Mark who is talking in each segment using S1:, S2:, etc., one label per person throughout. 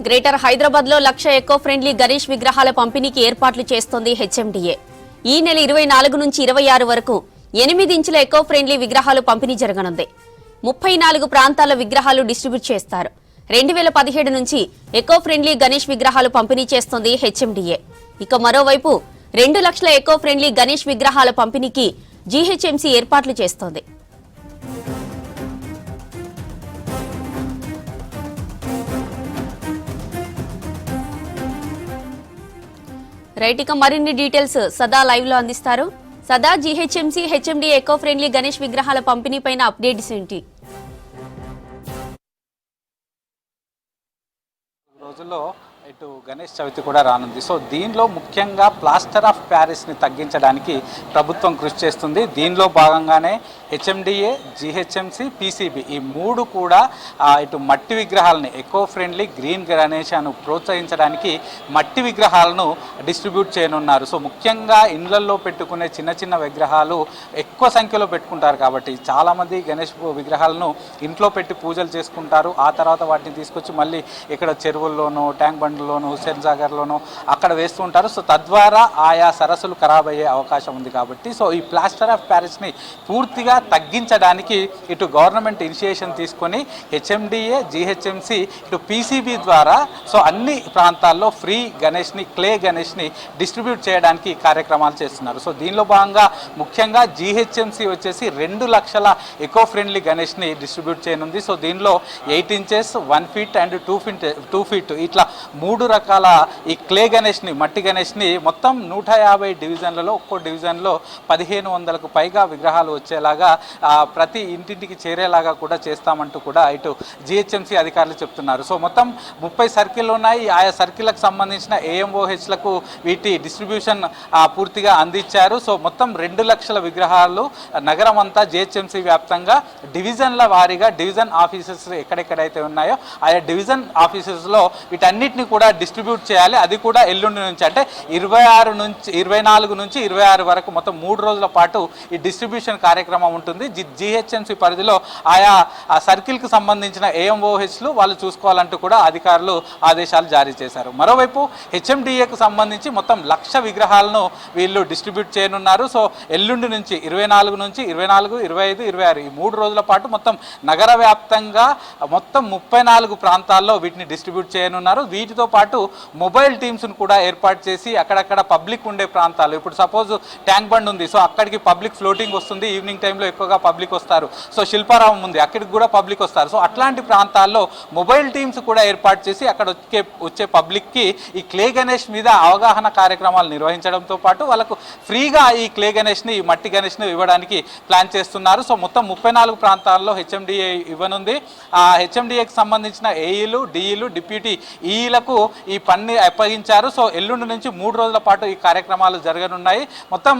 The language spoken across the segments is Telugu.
S1: గ్రేటర్ హైదరాబాద్ లో 1,00,000 ఎకో ఫ్రెండ్లీ గణేష్ విగ్రహాల పంపిణీకి ఏర్పాట్లు చేస్తోంది హెచ్ఎండిఏ. ఈ నెల 24 నుంచి 26 వరకు 8 ఇంచుల ఎకో ఫ్రెండ్లీ విగ్రహాలు పంపిణీ జరగనుంది. 34 ప్రాంతాల విగ్రహాలు డిస్ట్రిబ్యూట్ చేస్తారు. 2017 నుంచి ఎకో ఫ్రెండ్లీ గణేష్ విగ్రహాలు పంపిణీ చేస్తోంది హెచ్ఎండిఏ. ఇక మరోవైపు 2 లక్షల ఎకో ఫ్రెండ్లీ గణేష్ విగ్రహాల పంపిణీకి జీహెచ్ఎంసీ ఏర్పాట్లు చేస్తోంది. రైట్, ఇక మరిన్ని డీటెయిల్స్ సదా లైవ్ లో అందిస్తారు. సదా, GHMC HMD eco friendly Ganesh విగ్రహాల పంపిణీ పైన అప్డేట్స్ ఏంటి?
S2: రోజుల్లో ఇటు గణేష్ చవితి కూడా రానుంది. సో దీనిలో ముఖ్యంగా ప్లాస్టర్ ఆఫ్ ప్యారిస్ని తగ్గించడానికి ప్రభుత్వం కృషి చేస్తుంది. దీనిలో భాగంగానే హెచ్ఎండిఏ, జీహెచ్ఎంసీ, పీసీబీ ఈ మూడు కూడా ఇటు మట్టి విగ్రహాలని ఎకో ఫ్రెండ్లీ గ్రీన్ గణేష్ను ప్రోత్సహించడానికి మట్టి విగ్రహాలను డిస్ట్రిబ్యూట్ చేయనున్నారు. సో ముఖ్యంగా ఇండ్లల్లో పెట్టుకునే చిన్న చిన్న విగ్రహాలు ఎక్కువ సంఖ్యలో పెట్టుకుంటారు కాబట్టి చాలామంది గణేష్ విగ్రహాలను ఇంట్లో పెట్టి పూజలు చేసుకుంటారు. ఆ తర్వాత వాటిని తీసుకొచ్చి మళ్ళీ ఇక్కడ చెరువుల్లోనూ, ట్యాంక్ బండ్లోనూ, హుస్సేన్ సాగర్లోనూ అక్కడ వేస్తూ ఉంటారు. సో తద్వారా ఆయా సరస్సులు ఖరాబ్ అయ్యే అవకాశం ఉంది కాబట్టి సో ఈ ప్లాస్టర్ ఆఫ్ ప్యారిస్ని పూర్తిగా తగ్గించడానికి ఇటు గవర్నమెంట్ ఇనిషియేషన్ తీసుకొని హెచ్ఎండిఏ, జీహెచ్ఎంసీ, ఇటు పీసీబీ ద్వారా సో అన్ని ప్రాంతాల్లో ఫ్రీ గణేష్ని, క్లే గణేష్ని డిస్ట్రిబ్యూట్ చేయడానికి కార్యక్రమాలు చేస్తున్నారు. సో దీనిలో భాగంగా ముఖ్యంగా జీహెచ్ఎంసీ వచ్చేసి 2 లక్షల ఎకో ఫ్రెండ్లీ గణేష్ని డిస్ట్రిబ్యూట్ చేయనుంది. సో దీనిలో 8 ఇంచెస్, 1 ఫీట్ అండ్ 2 ఫీట్ ఇట్లా 3 రకాల ఈ క్లే గణేష్ని, మట్టి గణేష్ని మొత్తం 150 డివిజన్లలో ఒక్కో డివిజన్లో 1500కు పైగా విగ్రహాలు వచ్చేలాగా ప్రతి ఇంటింటికి చేరేలాగా కూడా చేస్తామంటూ కూడా ఇటు జిహెచ్ఎంసీ అధికారులు చెప్తున్నారు. సో మొత్తం 30 సర్కిళ్ళు ఉన్నాయి. ఆయా సర్కిళ్లకు సంబంధించిన ఏఎంఓహెచ్లకు వీటి డిస్ట్రిబ్యూషన్ పూర్తిగా అందించారు. సో మొత్తం 2 లక్షల విగ్రహాలు నగరం అంతా జిహెచ్ఎంసీ వ్యాప్తంగా డివిజన్ల వారీగా డివిజన్ ఆఫీసెస్ ఎక్కడెక్కడైతే ఉన్నాయో ఆయా డివిజన్ ఆఫీసెస్లో వీటన్నిటిని కూడా డిస్ట్రిబ్యూట్ చేయాలి. అది కూడా ఎల్లుండి నుంచి అంటే 24 నుంచి 26 వరకు మొత్తం 3 రోజుల పాటు ఈ డిస్ట్రిబ్యూషన్ కార్యక్రమం ఉంటుంది. జిహెచ్ఎంసీ పరిధిలో ఆయా సర్కిల్కి సంబంధించిన ఏఎంఓహెచ్లు వాళ్ళు చూసుకోవాలంటూ కూడా అధికారులు ఆదేశాలు జారీ చేశారు. మరోవైపు హెచ్ఎండిఏకు సంబంధించి మొత్తం 1,00,000 విగ్రహాలను వీళ్ళు డిస్ట్రిబ్యూట్ చేయనున్నారు. సో ఎల్లుండి నుంచి 24 నుంచి 25, 26 ఈ 3 రోజుల పాటు మొత్తం నగర వ్యాప్తంగా మొత్తం 34 ప్రాంతాల్లో వీటిని డిస్ట్రిబ్యూట్ చేయనున్నారు. వీటితో పాటు మొబైల్ టీమ్స్ను కూడా ఏర్పాటు చేసి అక్కడక్కడ పబ్లిక్ ఉండే ప్రాంతాలు, ఇప్పుడు సపోజ్ ట్యాంక్ బండ్ ఉంది, సో అక్కడికి పబ్లిక్ ఫ్లోటింగ్ వస్తుంది, ఈవినింగ్ టైంలో ఎక్కువగా పబ్లిక్ వస్తారు. సో శిల్పారామం ఉంది, అక్కడికి కూడా పబ్లిక్ వస్తారు. సో అట్లాంటి ప్రాంతాల్లో మొబైల్ టీమ్స్ కూడా ఏర్పాటు చేసి అక్కడ వచ్చే పబ్లిక్కి ఈ క్లే గణేష్ మీద అవగాహన కార్యక్రమాలు నిర్వహించడంతో పాటు వాళ్ళకు ఫ్రీగా ఈ క్లే గణేష్ని, మట్టి గణేష్ని ఇవ్వడానికి ప్లాన్ చేస్తున్నారు. సో మొత్తం 34 ప్రాంతాల్లో హెచ్ఎండిఏ ఇవ్వనుంది. ఆ హెచ్ఎండిఏకి సంబంధించిన ఏఈలు, డిఈలు, డిప్యూటీ ఈలకు ఈ పని అప్పగించారు. సో ఎల్లుండి నుంచి 3 రోజుల పాటు ఈ కార్యక్రమాలు జరగనున్నాయి. మొత్తం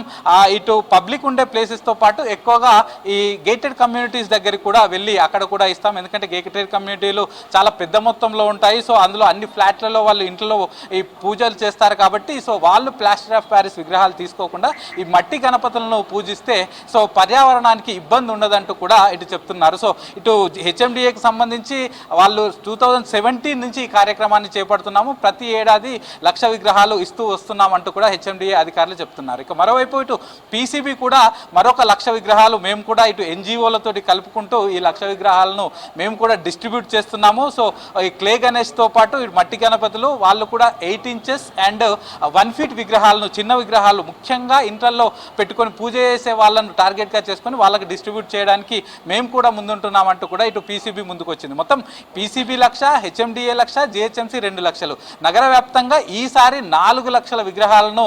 S2: ఇటు పబ్లిక్ ఉండే ప్లేసెస్తో పాటు ఎక్కువగా ఈ గేటెడ్ కమ్యూనిటీస్ దగ్గరికి కూడా వెళ్ళి అక్కడ కూడా ఇస్తాం. ఎందుకంటే గేటెడ్ కమ్యూనిటీలు చాలా పెద్ద మొత్తంలో ఉంటాయి. సో అందులో అన్ని ఫ్లాట్లలో వాళ్ళు ఇంట్లో ఈ పూజలు చేస్తారు కాబట్టి సో వాళ్ళు ప్లాస్టర్ ఆఫ్ ప్యారిస్ విగ్రహాలు తీసుకోకుండా ఈ మట్టి గణపతులను పూజిస్తే సో పర్యావరణానికి ఇబ్బంది ఉండదంటూ కూడా ఇటు చెప్తున్నారు. సో ఇటు హెచ్ఎండిఏకి సంబంధించి వాళ్ళు 2017 నుంచి ఈ కార్యక్రమాన్ని చేపడుతున్నాము, ప్రతి ఏడాది 1,00,000 విగ్రహాలు ఇస్తూ వస్తున్నామంటూ కూడా హెచ్ఎండిఏ అధికారులు చెప్తున్నారు. ఇక మరోవైపు ఇటు పీసీబీ కూడా మరొక 1,00,000 విగ్రహాలు మేము కూడా ఇటు ఎన్జిఓలతోటి కలుపుకుంటూ ఈ 1,00,000 విగ్రహాలను మేము కూడా డిస్ట్రిబ్యూట్ చేస్తున్నాము. సో ఈ క్లే గణేష్తో పాటు ఇటు మట్టి గణపతులు వాళ్ళు కూడా 8 ఇంచెస్ అండ్ 1 ఫీట్ విగ్రహాలను, చిన్న విగ్రహాలు ముఖ్యంగా ఇంట్లలో పెట్టుకొని పూజ చేసే వాళ్ళను టార్గెట్గా చేసుకొని వాళ్ళకి డిస్ట్రిబ్యూట్ చేయడానికి మేము కూడా ముందుంటున్నామంటూ కూడా ఇటు పీసీబీ ముందుకు వచ్చింది. మొత్తం పీసీబీ 1,00,000, హెచ్ఎండిఏ 1,00,000, జిహెచ్ఎంసీ 2 లక్షలు. నగర వ్యాప్తంగా ఈసారి 4 లక్షల విగ్రహాలను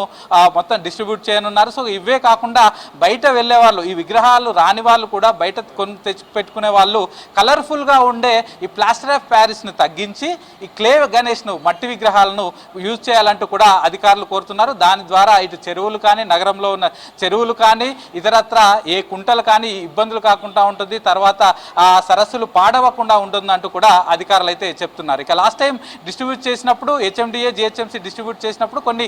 S2: మొత్తం డిస్ట్రిబ్యూట్ చేయనున్నారు. సో ఇవే కాకుండా బయట వెళ్ళే వాళ్ళు, ఈ విగ్రహాలు రాని వాళ్ళు కూడా బయట తెచ్చి పెట్టుకునే వాళ్ళు కలర్ఫుల్గా ఉండే ఈ ప్లాస్టర్ ఆఫ్ ప్యారిస్ను తగ్గించి ఈ క్లే గణేష్ను, మట్టి విగ్రహాలను యూజ్ చేయాలంటూ కూడా అధికారులు కోరుతున్నారు. దాని ద్వారా ఇటు చెరువులు కానీ, నగరంలో ఉన్న చెరువులు కానీ, ఇతరత్ర ఏ కుంటలు కానీ ఇబ్బందులు కాకుండా ఉంటుంది, తర్వాత సరస్సులు పాడవకుండా ఉంటుందంటూ కూడా అధికారులు అయితే చెప్తున్నారు. ఇక లాస్ట్ టైం డిస్ట్రిబ్యూట్ చేసినప్పుడు హెచ్ఎండిఏ జిహెచ్ఎంసీ డిస్ట్రిబ్యూట్ చేసినప్పుడు కొన్ని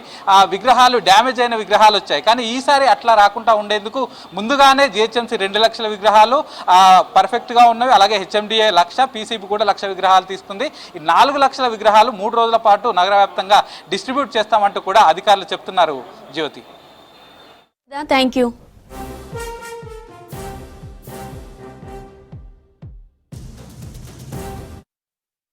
S2: విగ్రహాలు డ్యామేజ్ అయిన విగ్రహాలు వచ్చాయి. కానీ ఈసారి అట్లా రాకుండా ఉండేందుకు ముందుగానే జిహెచ్ఎంసీ 2 లక్షల విగ్రహాలు పర్ఫెక్ట్గా ఉన్నవి. అలాగే హెచ్ఎండిఏ 1,00,000, పీసీబీ కూడా 1,00,000 విగ్రహాలు తీసుకుంది. ఈ 4 లక్షల విగ్రహాలు 3 రోజుల పాటు నగర వ్యాప్తంగా డిస్ట్రిబ్యూట్ చేస్తామంటూ కూడా అధికారులు చెప్తున్నారు. జ్యోతి,
S1: థ్యాంక్ యూ.